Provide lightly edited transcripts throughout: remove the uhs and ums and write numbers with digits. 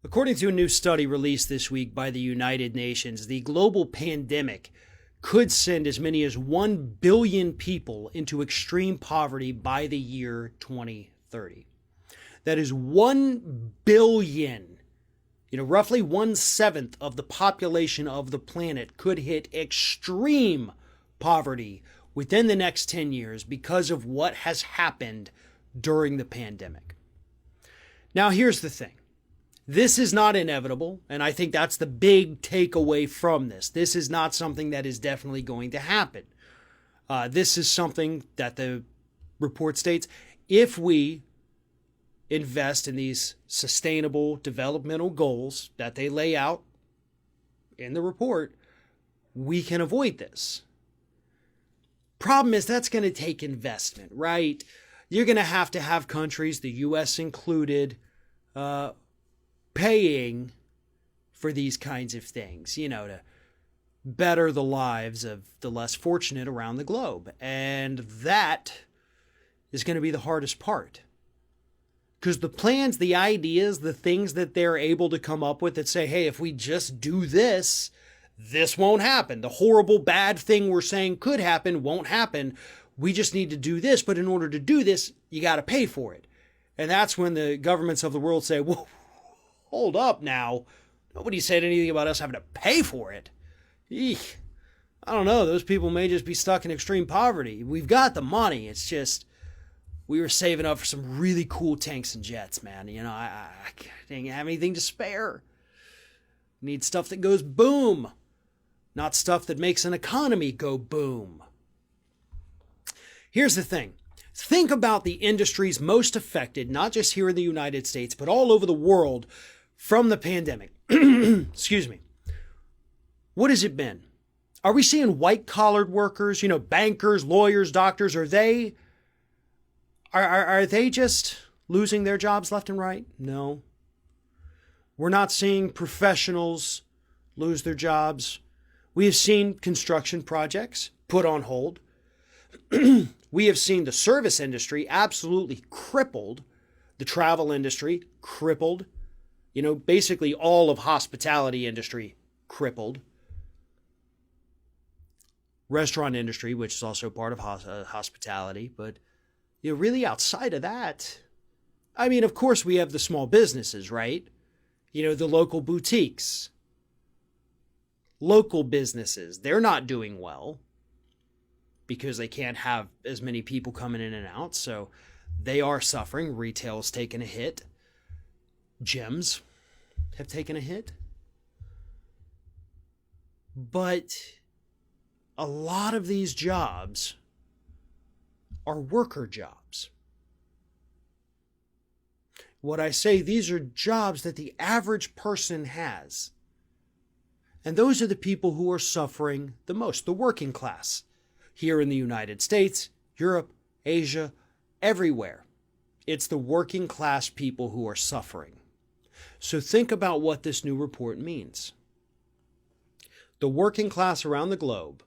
According to a new study released this week by the United Nations, the global pandemic could send as many as 1 billion people into extreme poverty by the year 2030. That is 1 billion. Roughly 1/7 of the population of the planet could hit extreme poverty within the next 10 years because of what has happened during the pandemic. Now, here's the thing. This is not inevitable, and I think that's the big takeaway from this. This is not something that is definitely going to happen. This is something that the report states, if we invest in these sustainable developmental goals that they lay out in the report, we can avoid this. Problem is, that's going to take investment, right? You're going to have countries, the U.S. included, paying for these kinds of things, to better the lives of the less fortunate around the globe. And that is going to be the hardest part. Because the plans, the ideas, the things that they're able to come up with that say, hey, if we just do this, this won't happen. The horrible, bad thing we're saying could happen won't happen. We just need to do this. But in order to do this, you got to pay for it. And that's when the governments of the world say, well, hold up now. Nobody said anything about us having to pay for it. Eek. I don't know. Those people may just be stuck in extreme poverty. We've got the money. It's just we were saving up for some really cool tanks and jets, man. I didn't have anything to spare. Need stuff that goes boom, not stuff that makes an economy go boom. Here's the thing. Think about the industries most affected, not just here in the United States, but all over the world from the pandemic. Excuse me. What has it been? Are we seeing white-collared workers, bankers, lawyers, doctors? Are they just losing their jobs left and right? No. We're not seeing professionals lose their jobs. We have seen construction projects put on hold. We have seen the service industry absolutely crippled, the travel industry crippled, basically all of hospitality industry crippled. Restaurant industry, which is also part of hospitality, but really outside of that, of course we have the small businesses, right? The local boutiques, local businesses, they're not doing well because they can't have as many people coming in and out. So they are suffering. Retail's taken a hit. Gyms have taken a hit. But a lot of these jobs are worker jobs. What I say, these are jobs that the average person has. And those are the people who are suffering the most, the working class. Here in the United States, Europe, Asia, everywhere. It's the working class people who are suffering. So think about what this new report means. The working class around the globe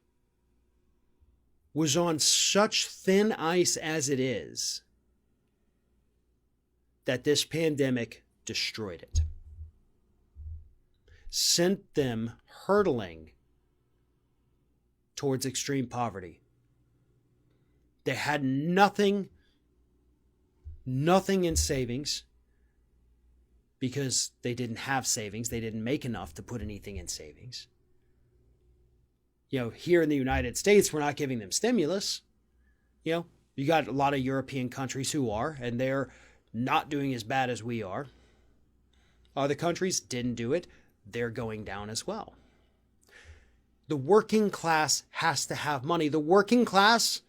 was on such thin ice as it is that this pandemic destroyed it. Sent them hurtling towards extreme poverty. They had nothing in savings because they didn't have savings. They didn't make enough to put anything in savings. Here in the United States, we're not giving them stimulus. You got a lot of European countries who are, and they're not doing as bad as we are. Other countries didn't do it. They're going down as well. The working class has to have money. The working class,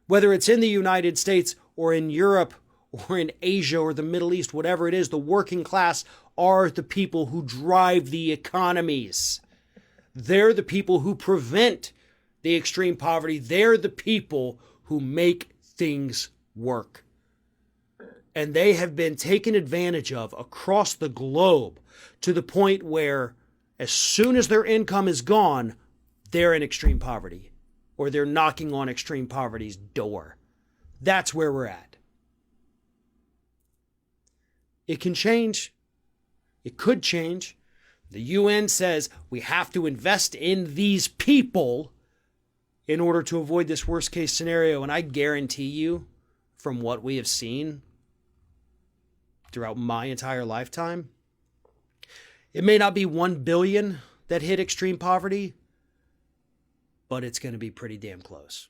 whether it's in the United States or in Europe or in Asia or the Middle East, whatever it is, the working class are the people who drive the economies. They're the people who prevent the extreme poverty. They're the people who make things work. And they have been taken advantage of across the globe to the point where as soon as their income is gone, they're in extreme poverty or they're knocking on extreme poverty's door. That's where we're at. It can change. It could change. The UN says we have to invest in these people in order to avoid this worst case scenario. And I guarantee you, from what we have seen throughout my entire lifetime, it may not be 1 billion that hit extreme poverty, but it's going to be pretty damn close.